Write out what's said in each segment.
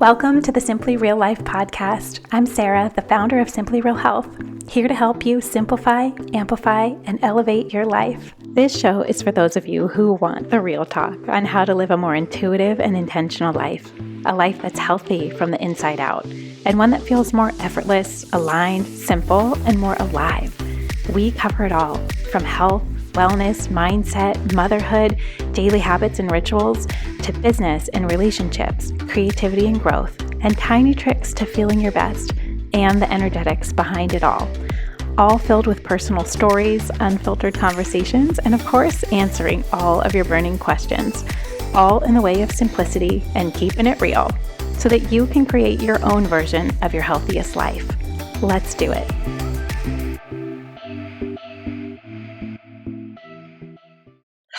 Welcome to the Simply Real Life podcast. I'm Sarah, the founder of Simply Real Health, here to help you simplify, amplify, and elevate your life. This show is for those of you who want the real talk on how to live a more intuitive and intentional life, a life that's healthy from the inside out, and one that feels more effortless, aligned, simple, and more alive. We cover it all, from health, wellness, mindset, motherhood, daily habits and rituals, to business and relationships, creativity and growth, and tiny tricks to feeling your best, and the energetics behind it all filled with personal stories, unfiltered conversations, and of course, answering all of your burning questions, all in the way of simplicity and keeping it real, so that you can create your own version of your healthiest life. Let's do it.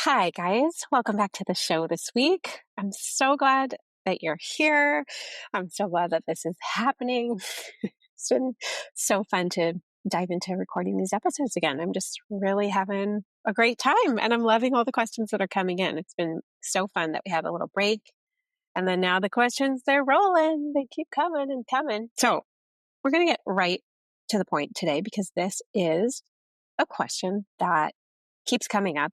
Hi, guys. Welcome back to the show this week. I'm so glad that you're here. I'm so glad that this is happening. It's been so fun to dive into recording these episodes again. I'm just really having a great time, and I'm loving all the questions that are coming in. It's been so fun that we had a little break, and then now the questions, they're rolling. They keep coming and coming. So we're going to get right to the point today, because this is a question that keeps coming up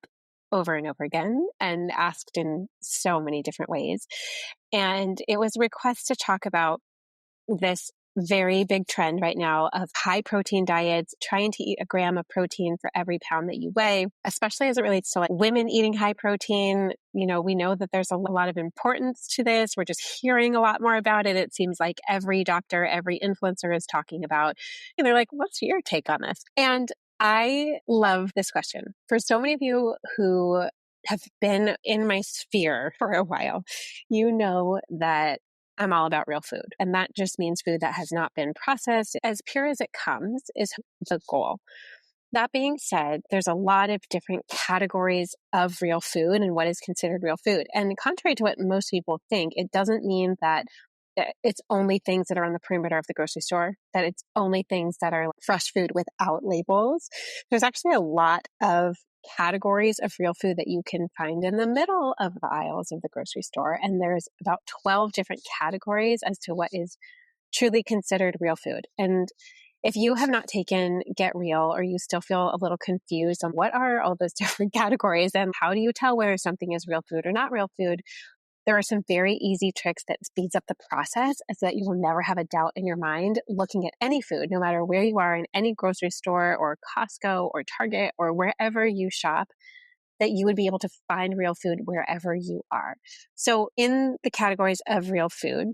over and over again and asked in so many different ways. And it was a request to talk about this very big trend right now of high protein diets, trying to eat a gram of protein for every pound that you weigh, especially as it relates to like women eating high protein. You know, we know that there's a lot of importance to this. We're just hearing a lot more about it. It seems like every doctor, every influencer is talking about, and they're like, what's your take on this? And I love this question. For so many of you who have been in my sphere for a while, you know that I'm all about real food. And that just means food that has not been processed. As pure as it comes is the goal. That being said, there's a lot of different categories of real food and what is considered real food. And contrary to what most people think, it doesn't mean that it's only things that are on the perimeter of the grocery store, that it's only things that are fresh food without labels. There's actually a lot of categories of real food that you can find in the middle of the aisles of the grocery store. And there's about 12 different categories as to what is truly considered real food. And if you have not taken Get Real, or you still feel a little confused on what are all those different categories and how do you tell whether something is real food or not real food, there are some very easy tricks that speeds up the process so that you will never have a doubt in your mind looking at any food, no matter where you are in any grocery store or Costco or Target or wherever you shop, that you would be able to find real food wherever you are. So in the categories of real food,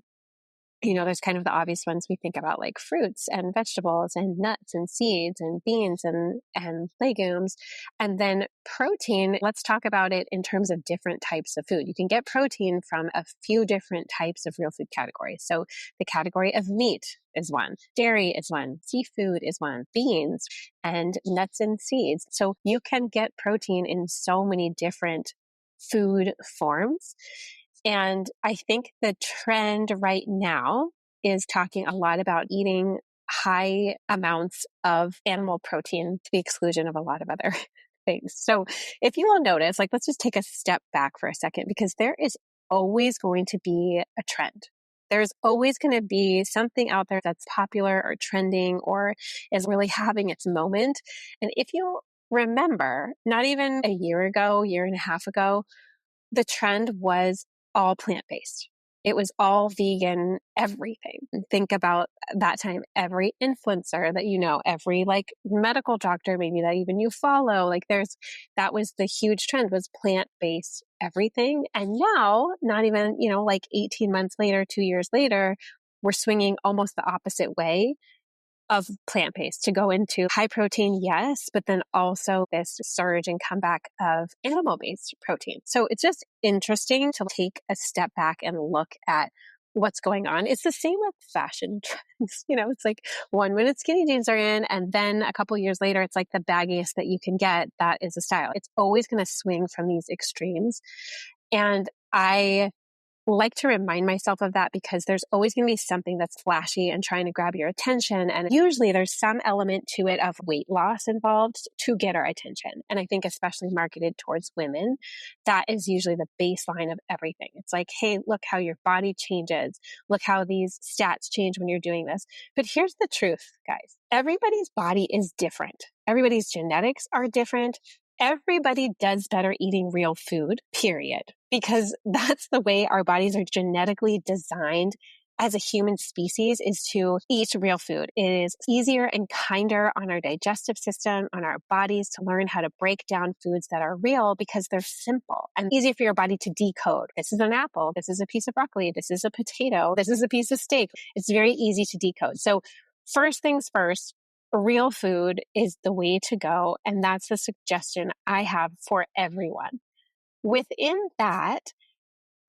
you know, there's kind of the obvious ones we think about, like fruits and vegetables and nuts and seeds and beans and legumes. And then protein, let's talk about it in terms of different types of food. You can get protein from a few different types of real food categories. So the category of meat is one, dairy is one, seafood is one, beans and nuts and seeds. So you can get protein in so many different food forms. And I think the trend right now is talking a lot about eating high amounts of animal protein to the exclusion of a lot of other things. So if you will notice, like, let's just take a step back for a second, because there is always going to be a trend. There's always going to be something out there that's popular or trending or is really having its moment. And if you remember, not even a year ago, year and a half ago, the trend was all plant-based. It was all vegan, everything. And think about that time, every influencer that you know, every like medical doctor, maybe that even you follow, like that was the huge trend, was plant-based everything. And now, not even, you know, like 18 months later, 2 years later, we're swinging almost the opposite way of plant-based to go into high protein, yes, but then also this surge and comeback of animal-based protein. So it's just interesting to take a step back and look at what's going on. It's the same with fashion trends. You know, it's like 1 minute skinny jeans are in, and then a couple of years later, it's like the baggiest that you can get. That is a style. It's always going to swing from these extremes. And I like to remind myself of that because there's always going to be something that's flashy and trying to grab your attention. And usually there's some element to it of weight loss involved to get our attention. And I think especially marketed towards women, that is usually the baseline of everything. It's like, hey, look how your body changes. Look how these stats change when you're doing this. But here's the truth, guys. Everybody's body is different. Everybody's genetics are different. Everybody does better eating real food, period, because that's the way our bodies are genetically designed as a human species, is to eat real food. It is easier and kinder on our digestive system, on our bodies, to learn how to break down foods that are real because they're simple and easy for your body to decode. This is an apple. This is a piece of broccoli. This is a potato. This is a piece of steak. It's very easy to decode. So first things first, real food is the way to go. And that's the suggestion I have for everyone. Within that,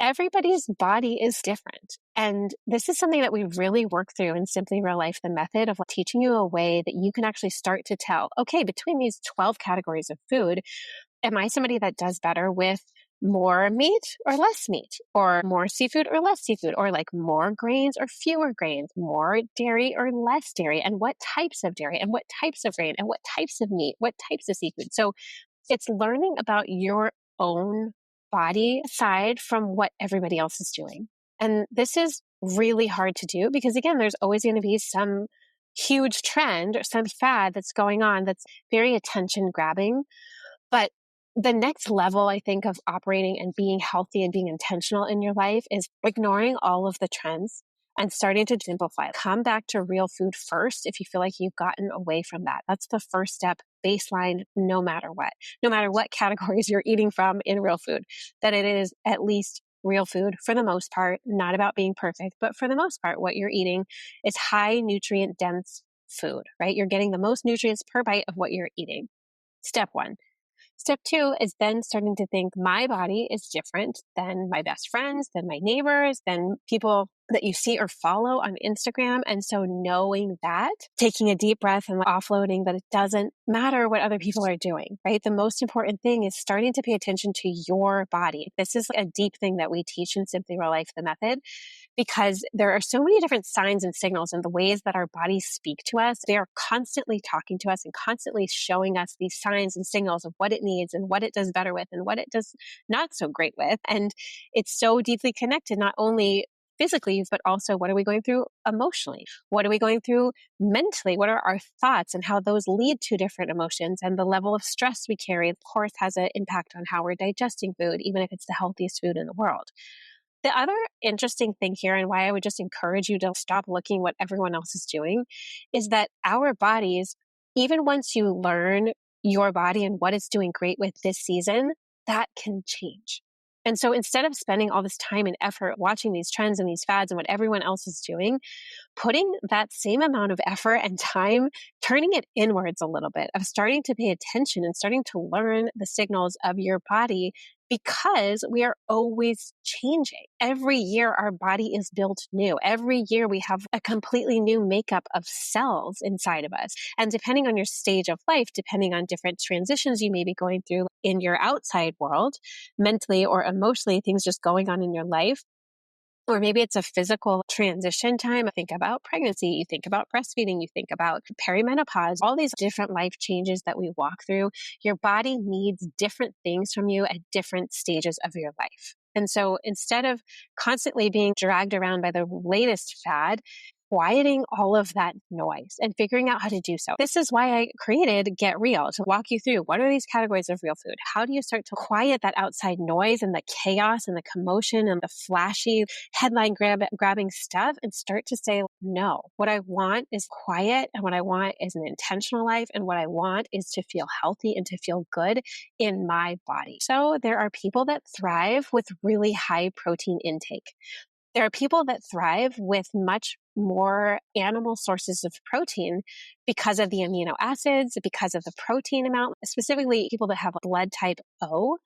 everybody's body is different. And this is something that we really work through in Simply Real Life, the method of teaching you a way that you can actually start to tell, okay, between these 12 categories of food, am I somebody that does better with more meat or less meat, or more seafood or less seafood, or like more grains or fewer grains, more dairy or less dairy, and what types of dairy and what types of grain and what types of meat, what types of seafood. So it's learning about your own body aside from what everybody else is doing. And this is really hard to do because, again, there's always going to be some huge trend or some fad that's going on that's very attention grabbing. But the next level, I think, of operating and being healthy and being intentional in your life is ignoring all of the trends and starting to simplify. Come back to real food first if you feel like you've gotten away from that. That's the first step, baseline, no matter what categories you're eating from in real food, that it is at least real food for the most part, not about being perfect, but for the most part, what you're eating is high nutrient dense food, right? You're getting the most nutrients per bite of what you're eating. Step one. Step two is then starting to think my body is different than my best friends, than my neighbors, than people that you see or follow on Instagram. And so knowing that, taking a deep breath and offloading that it doesn't matter what other people are doing, right? The most important thing is starting to pay attention to your body. This is a deep thing that we teach in Simply Real Life, the method, because there are so many different signs and signals in the ways that our bodies speak to us. They are constantly talking to us and constantly showing us these signs and signals of what it needs and what it does better with and what it does not so great with. And it's so deeply connected, not only physically, but also what are we going through emotionally? What are we going through mentally? What are our thoughts and how those lead to different emotions? And the level of stress we carry, of course, has an impact on how we're digesting food, even if it's the healthiest food in the world. The other interesting thing here, and why I would just encourage you to stop looking what everyone else is doing, is that our bodies, even once you learn your body and what it's doing great with this season, that can change. And so instead of spending all this time and effort watching these trends and these fads and what everyone else is doing, putting that same amount of effort and time, turning it inwards a little bit, of starting to pay attention and starting to learn the signals of your body, because we are always changing. Every year, our body is built new. Every year, we have a completely new makeup of cells inside of us. And depending on your stage of life, depending on different transitions you may be going through in your outside world, mentally or emotionally, things just going on in your life, or maybe it's a physical transition time. Think about pregnancy, you think about breastfeeding, you think about perimenopause, all these different life changes that we walk through. Your body needs different things from you at different stages of your life. And so instead of constantly being dragged around by the latest fad, quieting all of that noise and figuring out how to do so. This is why I created Get Real, to walk you through what are these categories of real food? How do you start to quiet that outside noise and the chaos and the commotion and the flashy headline grabbing stuff and start to say, no, what I want is quiet, and what I want is an intentional life, and what I want is to feel healthy and to feel good in my body. So there are people that thrive with really high protein intake. There are people that thrive with much more animal sources of protein because of the amino acids, because of the protein amount. Specifically, people that have blood type O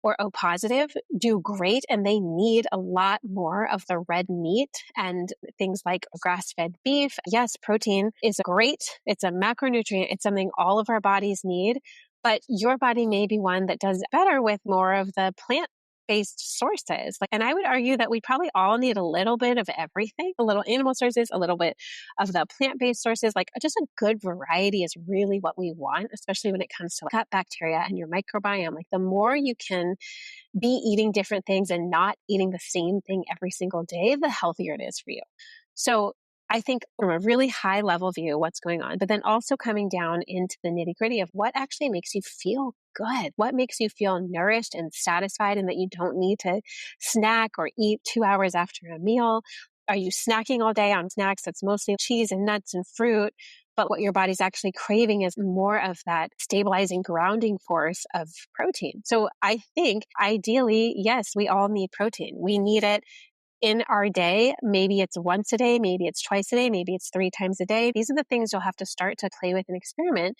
or O positive do great, and they need a lot more of the red meat and things like grass-fed beef. Yes, protein is great. It's a macronutrient. It's something all of our bodies need, but your body may be one that does better with more of the plant plant-based sources. And I would argue that we probably all need a little bit of everything, a little animal sources, a little bit of the plant-based sources. Just a good variety is really what we want, especially when it comes to gut bacteria and your microbiome. The more you can be eating different things and not eating the same thing every single day, the healthier it is for you. So I think from a really high level view, what's going on, but then also coming down into the nitty gritty of what actually makes you feel good, what makes you feel nourished and satisfied, and that you don't need to snack or eat 2 hours after a meal. Are you snacking all day on snacks that's mostly cheese and nuts and fruit? But what your body's actually craving is more of that stabilizing, grounding force of protein. So I think ideally, yes, we all need protein. We need it in our day. Maybe it's once a day, maybe it's twice a day, maybe it's 3 times a day. These are the things you'll have to start to play with and experiment,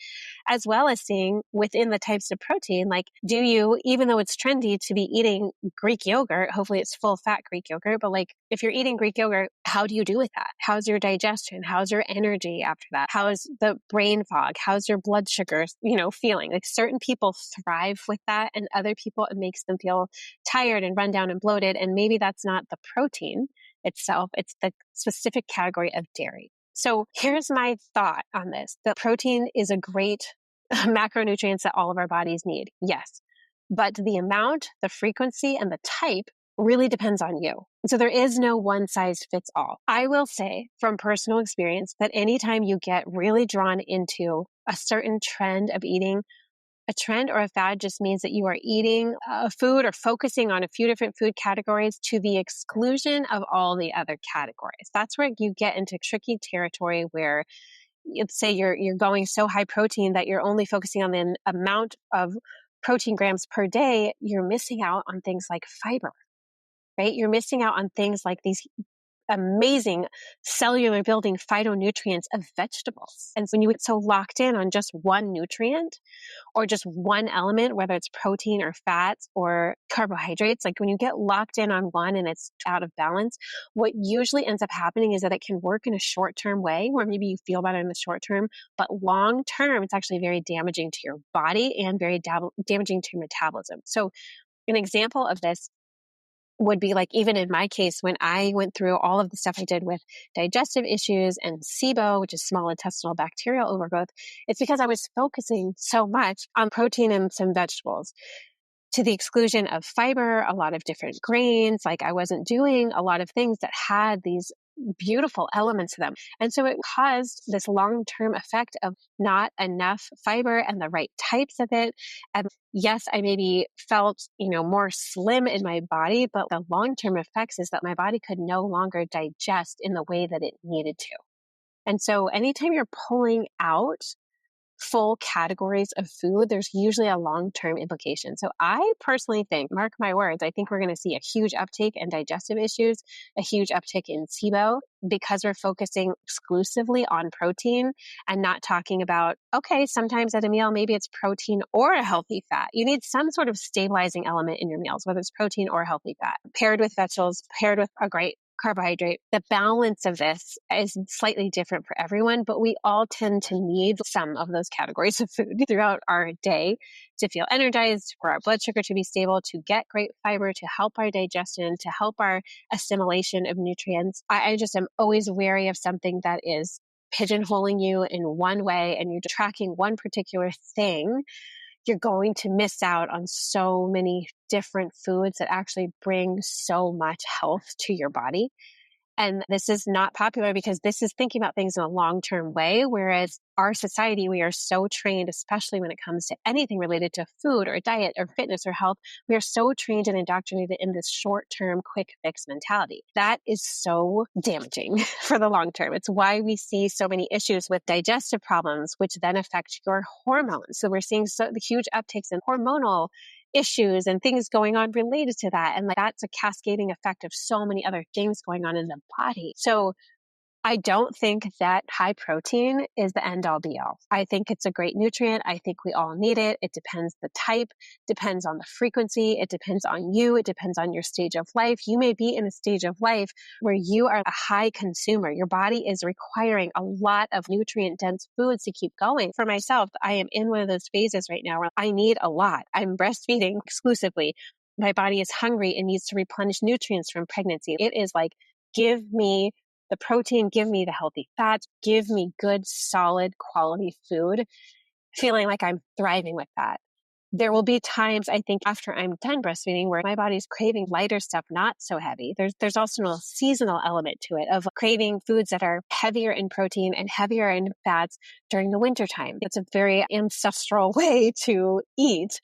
as well as seeing within the types of protein, do you, even though it's trendy to be eating Greek yogurt, hopefully it's full fat Greek yogurt, but if you're eating Greek yogurt, how do you do with that? How's your digestion? How's your energy after that? How's the brain fog? How's your blood sugar, feeling? Certain people thrive with that, and other people, it makes them feel tired and run down and bloated. And maybe that's not the protein itself, it's the specific category of dairy. So here's my thought on this. The protein is a great macronutrients that all of our bodies need. Yes. But the amount, the frequency, and the type really depends on you. So there is no one size fits all. I will say from personal experience that anytime you get really drawn into a certain trend of eating, a trend or a fad just means that you are eating food or focusing on a few different food categories to the exclusion of all the other categories. That's where you get into tricky territory where, let's say you're going so high protein that you're only focusing on the amount of protein grams per day. You're missing out on things like fiber, right? You're missing out on things like these amazing cellular building phytonutrients of vegetables. And when you get so locked in on just one nutrient or just one element, whether it's protein or fats or carbohydrates, when you get locked in on one and it's out of balance, what usually ends up happening is that it can work in a short-term way where maybe you feel better in the short term, but long-term, it's actually very damaging to your body and very damaging to your metabolism. So an example of this would be even in my case, when I went through all of the stuff I did with digestive issues and SIBO, which is small intestinal bacterial overgrowth, it's because I was focusing so much on protein and some vegetables to the exclusion of fiber, a lot of different grains. I wasn't doing a lot of things that had these beautiful elements to them. And so it caused this long-term effect of not enough fiber and the right types of it. And yes, I maybe felt, more slim in my body, but the long-term effects is that my body could no longer digest in the way that it needed to. And so anytime you're pulling out full categories of food, there's usually a long-term implication. So I personally think, mark my words, I think we're going to see a huge uptake in digestive issues, a huge uptick in SIBO, because we're focusing exclusively on protein and not talking about, okay, sometimes at a meal, maybe it's protein or a healthy fat. You need some sort of stabilizing element in your meals, whether it's protein or healthy fat, paired with vegetables, paired with a great carbohydrate. The balance of this is slightly different for everyone, but we all tend to need some of those categories of food throughout our day to feel energized, for our blood sugar to be stable, to get great fiber, to help our digestion, to help our assimilation of nutrients. I just am always wary of something that is pigeonholing you in one way and you're tracking one particular thing. You're going to miss out on so many different foods that actually bring so much health to your body. And this is not popular because this is thinking about things in a long-term way, whereas our society, we are so trained, especially when it comes to anything related to food or diet or fitness or health, we are so trained and indoctrinated in this short-term, quick fix mentality. That is so damaging for the long term. It's why we see so many issues with digestive problems, which then affect your hormones. So we're seeing the huge uptakes in hormonal issues and things going on related to that. And that's a cascading effect of so many other things going on in the body. So I don't think that high protein is the end all be all. I think it's a great nutrient. I think we all need it. It depends the type, depends on the frequency. It depends on you. It depends on your stage of life. You may be in a stage of life where you are a high consumer. Your body is requiring a lot of nutrient dense foods to keep going. For myself, I am in one of those phases right now where I need a lot. I'm breastfeeding exclusively. my body is hungry and needs to replenish nutrients from pregnancy. It is like, give me the protein, give me the healthy fats, give me good, solid, quality food, feeling like I'm thriving with that. There will be times, I think, after I'm done breastfeeding where my body's craving lighter stuff, not so heavy. There's also a seasonal element to it of craving foods that are heavier in protein and heavier in fats during the wintertime. It's a very ancestral way to eat.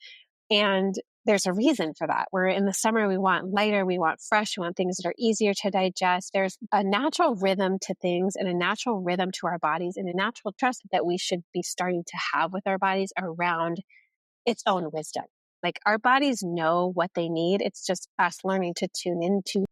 And there's a reason for that. Where in the summer, we want lighter, we want fresh, we want things that are easier to digest. There's a natural rhythm to things and a natural rhythm to our bodies and a natural trust that we should be starting to have with our bodies around its own wisdom. Like, our bodies know what they need. It's just us learning to tune into